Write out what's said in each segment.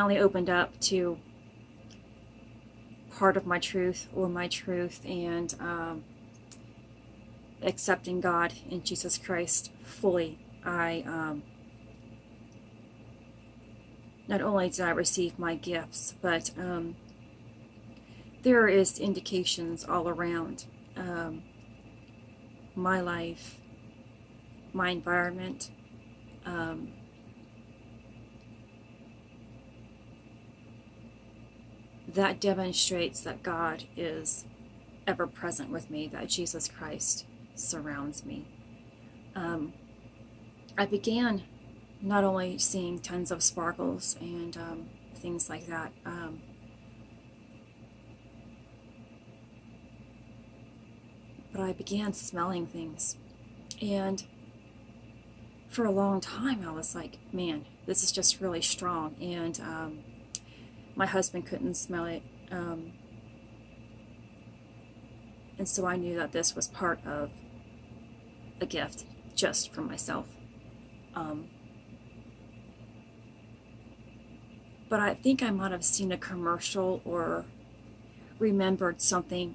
finally opened up to part of my truth or my truth, and accepting God and Jesus Christ fully, I not only did I receive my gifts, but there is indications all around my life, my environment, that demonstrates that God is ever present with me, that Jesus Christ surrounds me. I began not only seeing tons of sparkles and things like that, but I began smelling things. And for a long time, I was like, man, this is just really strong. And my husband couldn't smell it. And so I knew that this was part of a gift just for myself. But I think I might have seen a commercial or remembered something.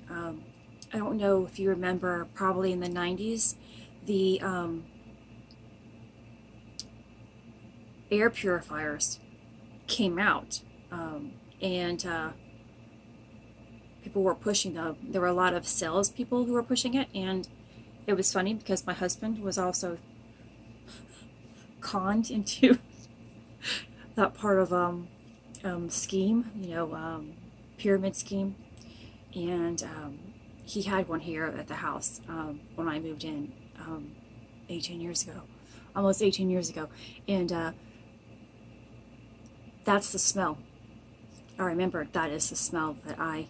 I don't know if you remember, probably in the 90s, the air purifiers came out, and people were pushing them. There were a lot of sales people who were pushing it, and it was funny because my husband was also conned into that part of scheme, pyramid scheme, and he had one here at the house when I moved in 18 years ago, almost 18 years ago, and that's the smell. I remember that is the smell that I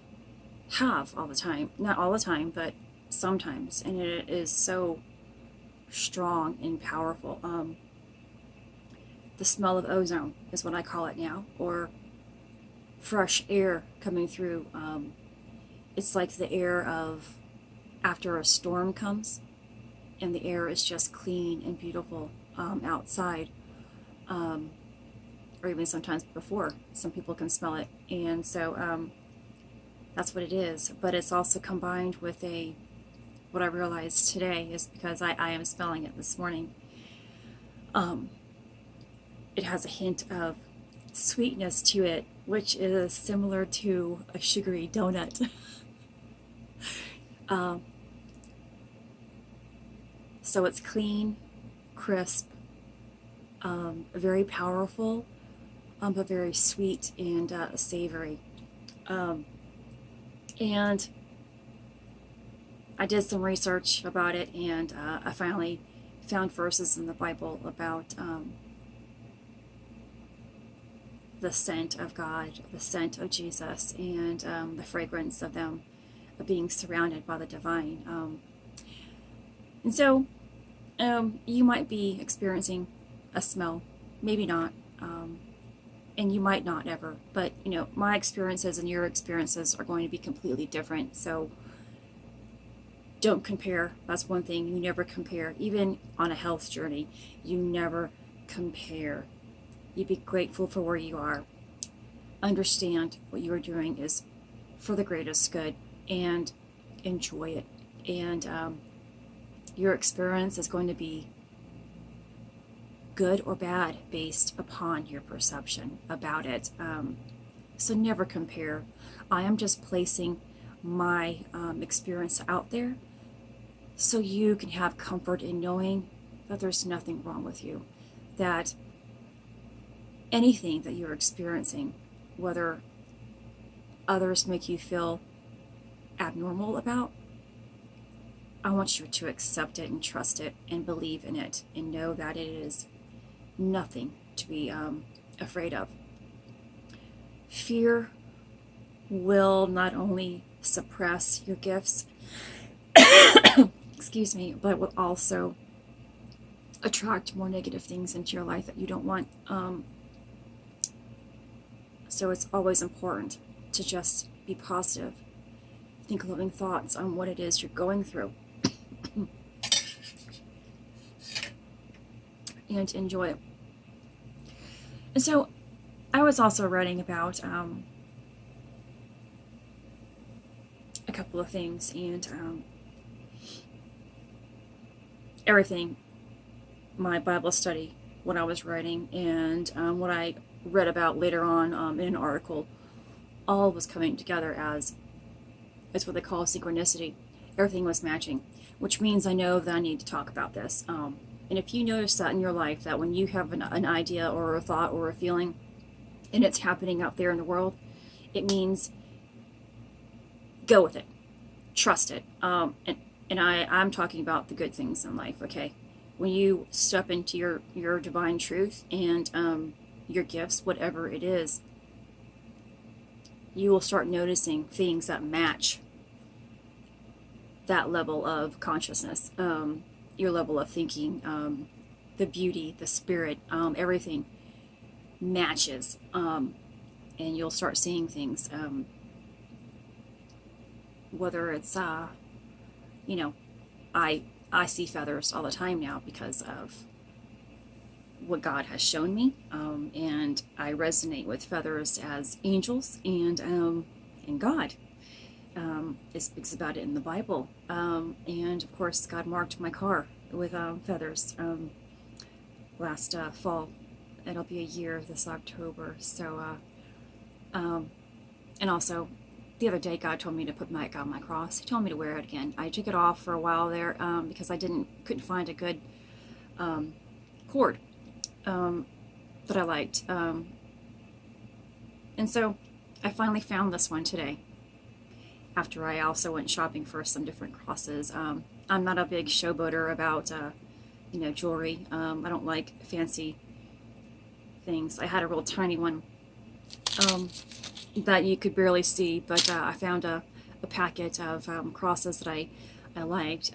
have all the time. Not all the time, but sometimes, and it is so strong and powerful. The smell of ozone is what I call it now, or fresh air coming through. It's like the air of after a storm comes, and the air is just clean and beautiful outside, or even sometimes before. Some people can smell it, and so that's what it is. But it's also combined with what I realized today is because I am smelling it this morning. It has a hint of sweetness to it, which is similar to a sugary donut. So it's clean, crisp, very powerful, but very sweet and savory. And I did some research about it, and I finally found verses in the Bible about the scent of God, the scent of Jesus, and the fragrance of them being surrounded by the divine. And so you might be experiencing a smell, maybe not, and you might not ever, but my experiences and your experiences are going to be completely different. So don't compare. That's one thing. You never compare. Even on a health journey, you never compare. You be grateful for where you are. Understand what you are doing is for the greatest good, and enjoy it. And your experience is going to be good or bad based upon your perception about it. So never compare. I am just placing my experience out there so you can have comfort in knowing that there's nothing wrong with you, that anything that you're experiencing, whether others make you feel abnormal about, I want you to accept it and trust it and believe in it and know that it is nothing to be afraid of. Fear will not only suppress your gifts, excuse me, but will also attract more negative things into your life that you don't want. So it's always important to just be positive, think loving thoughts on what it is you're going through, and enjoy it. And so I was also writing about a couple of things, and everything, my Bible study, what I was writing, and what I read about later on in an article, all was coming together as it's what they call synchronicity. Everything was matching, which means I know that I need to talk about this. And if you notice that in your life, that when you have an idea or a thought or a feeling, and it's happening out there in the world, it means go with it, trust it. I'm talking about the good things in life. Okay, when you step into your divine truth and your gifts, whatever it is, you will start noticing things that match that level of consciousness, your level of thinking, the beauty, the spirit, everything matches, and you'll start seeing things. Whether it's, you know, I see feathers all the time now because of what God has shown me, and I resonate with feathers as angels and God. It speaks about it in the Bible, and of course God marked my car with feathers last fall. It'll be a year this October. So and also the other day God told me to put Mike on my cross. He told me to wear it again. I took it off for a while there because I couldn't find a good cord that I liked, and so I finally found this one today, after I also went shopping for some different crosses. I'm not a big showboater about jewelry. I don't like fancy things. I had a real tiny one that you could barely see, but I found a packet of crosses that I liked,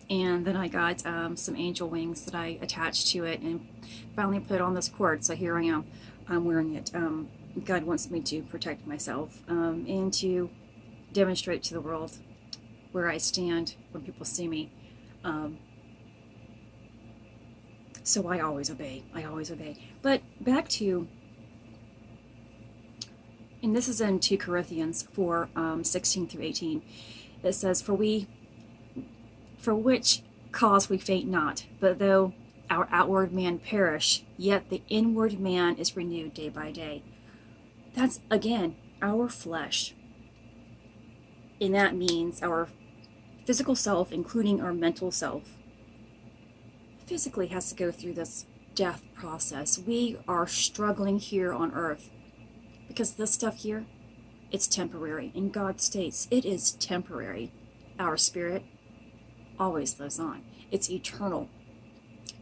and then I got some angel wings that I attached to it and finally put it on this cord. So here I am. I'm wearing it. God wants me to protect myself and to demonstrate to the world where I stand when people see me. So I always obey. I always obey. But back to, and this is in 2 Corinthians 4, 16 through 18. It says, For which cause we faint not, but though our outward man perish, yet the inward man is renewed day by day. That's, again, our flesh. And that means our physical self, including our mental self, physically has to go through this death process. We are struggling here on earth because this stuff here, it's temporary. And God states it is temporary. Our spirit always lives on. It's eternal.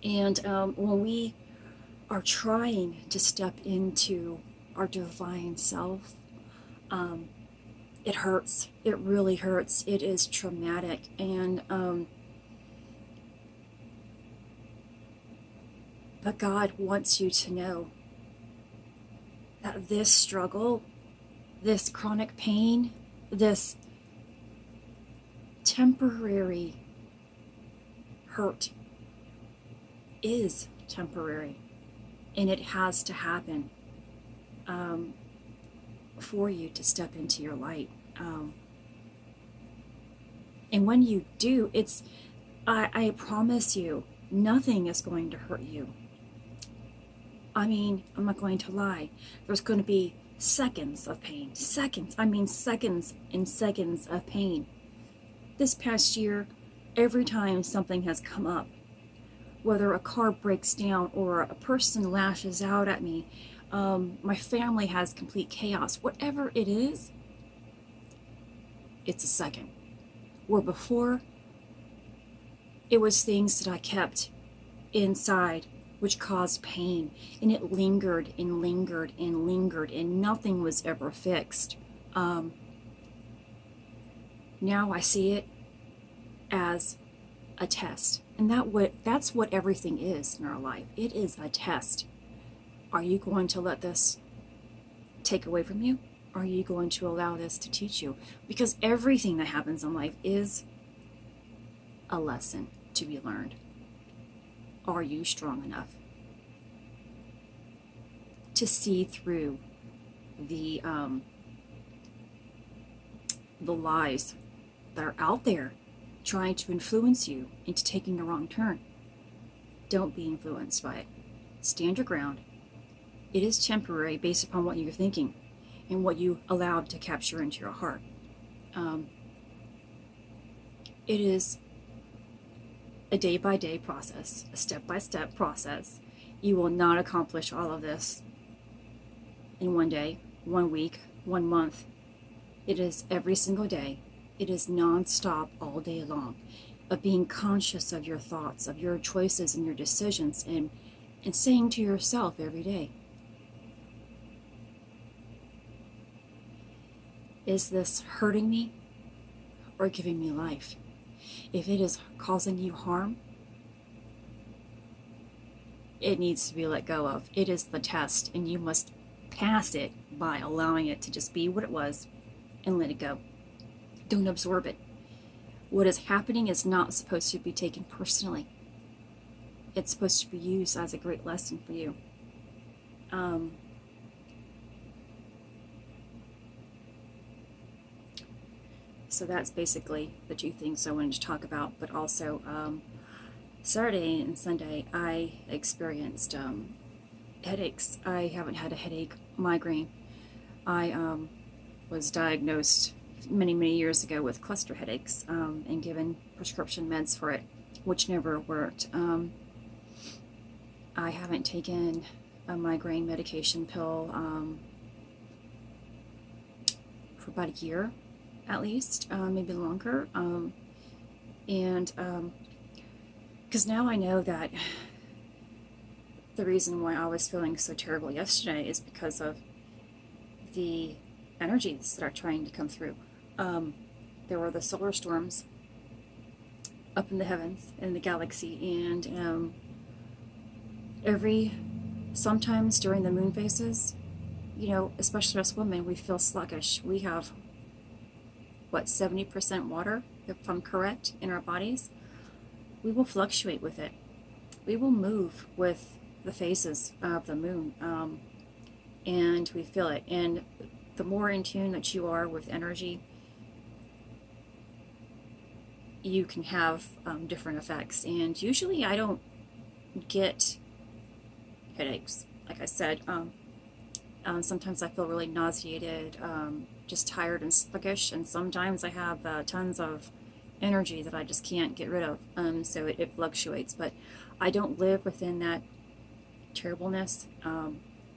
And when we are trying to step into our divine self, it hurts. It really hurts. It is traumatic. And but God wants you to know that this struggle, this chronic pain, this temporary hurt is temporary, and it has to happen for you to step into your light. And when you do, I promise you, nothing is going to hurt you. I mean, I'm not going to lie. There's going to be seconds of pain. Seconds and seconds of pain. This past year, every time something has come up, whether a car breaks down or a person lashes out at me, my family has complete chaos, whatever it is, it's a second. Where before, it was things that I kept inside, which caused pain, and it lingered and lingered and lingered, and nothing was ever fixed. Now I see it as a test. And that's what everything is in our life. It is a test. Are you going to let this take away from you? Or are you going to allow this to teach you? Because everything that happens in life is a lesson to be learned. Are you strong enough? to see through the lies that are out there trying to influence you into taking the wrong turn. Don't be influenced by it. Stand your ground. It is temporary based upon what you're thinking and what you allowed to capture into your heart. It is a day-by-day process, a step-by-step process. You will not accomplish all of this in one day, 1 week, 1 month. It is every single day. It is non-stop all day long of being conscious of your thoughts, of your choices and your decisions, and saying to yourself every day, is this hurting me or giving me life? If it is causing you harm, it needs to be let go of. It is the test, and you must pass it by allowing it to just be what it was and let it go. Don't absorb it. What is happening is not supposed to be taken personally. It's supposed to be used as a great lesson for you. So that's basically the two things I wanted to talk about. But also, Saturday and Sunday, I experienced headaches. I haven't had a headache, migraine. I was diagnosed many years ago with cluster headaches and given prescription meds for it, which never worked. I haven't taken a migraine medication pill for about a year at least, maybe longer, and because now I know that the reason why I was feeling so terrible yesterday is because of the energies that are trying to come through. There were the solar storms up in the heavens, in the galaxy, and sometimes during the moon phases, especially us women, we feel sluggish. We have, 70% water, if I'm correct, in our bodies. We will fluctuate with it. We will move with the phases of the moon, and we feel it. And the more in tune that you are with energy, you can have different effects. And usually I don't get headaches. Like I said, sometimes I feel really nauseated, just tired and sluggish, and sometimes I have tons of energy that I just can't get rid of. So it fluctuates, but I don't live within that terribleness.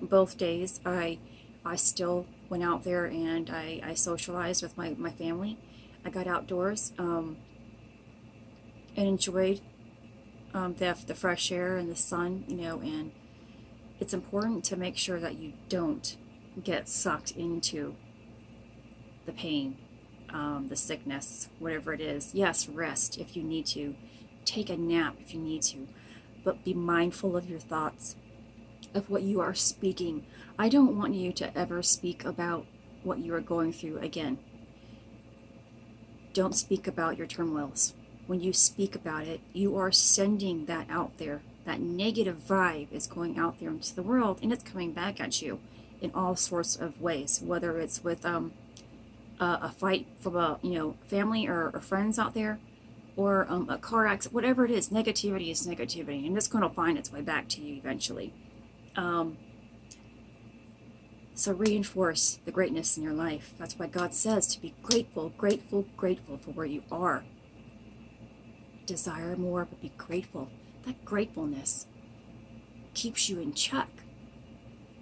Both days I still went out there and I socialized with my family. I got outdoors and enjoyed the fresh air and the sun, and it's important to make sure that you don't get sucked into the pain, the sickness, whatever it is. Yes, rest if you need to. Take a nap if you need to. But be mindful of your thoughts, of what you are speaking. I don't want you to ever speak about what you are going through again. Don't speak about your turmoils. When you speak about it, you are sending that out there. That negative vibe is going out there into the world, and it's coming back at you in all sorts of ways, whether it's with a fight from a family or friends out there, or a car accident, whatever it is. Negativity is negativity, and it's going to find its way back to you eventually. So reinforce the greatness in your life. That's why God says to be grateful for where you are. Desire more, but be grateful. That gratefulness keeps you in check.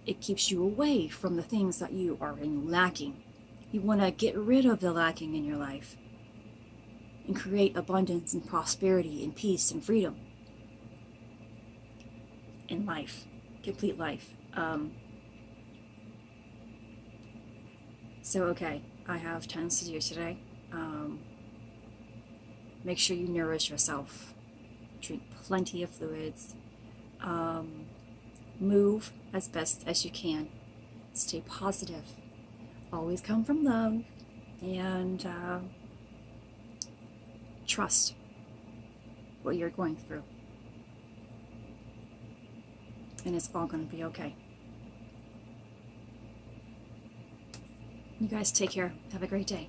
It keeps you away from the things that you are in lacking. You want to get rid of the lacking in your life and create abundance and prosperity and peace and freedom in life, complete life. So, okay, I have tons to do today. Make sure you nourish yourself. Drink plenty of fluids. Move as best as you can. Stay positive. Always come from love. And trust what you're going through. And it's all going to be okay. You guys take care. Have a great day.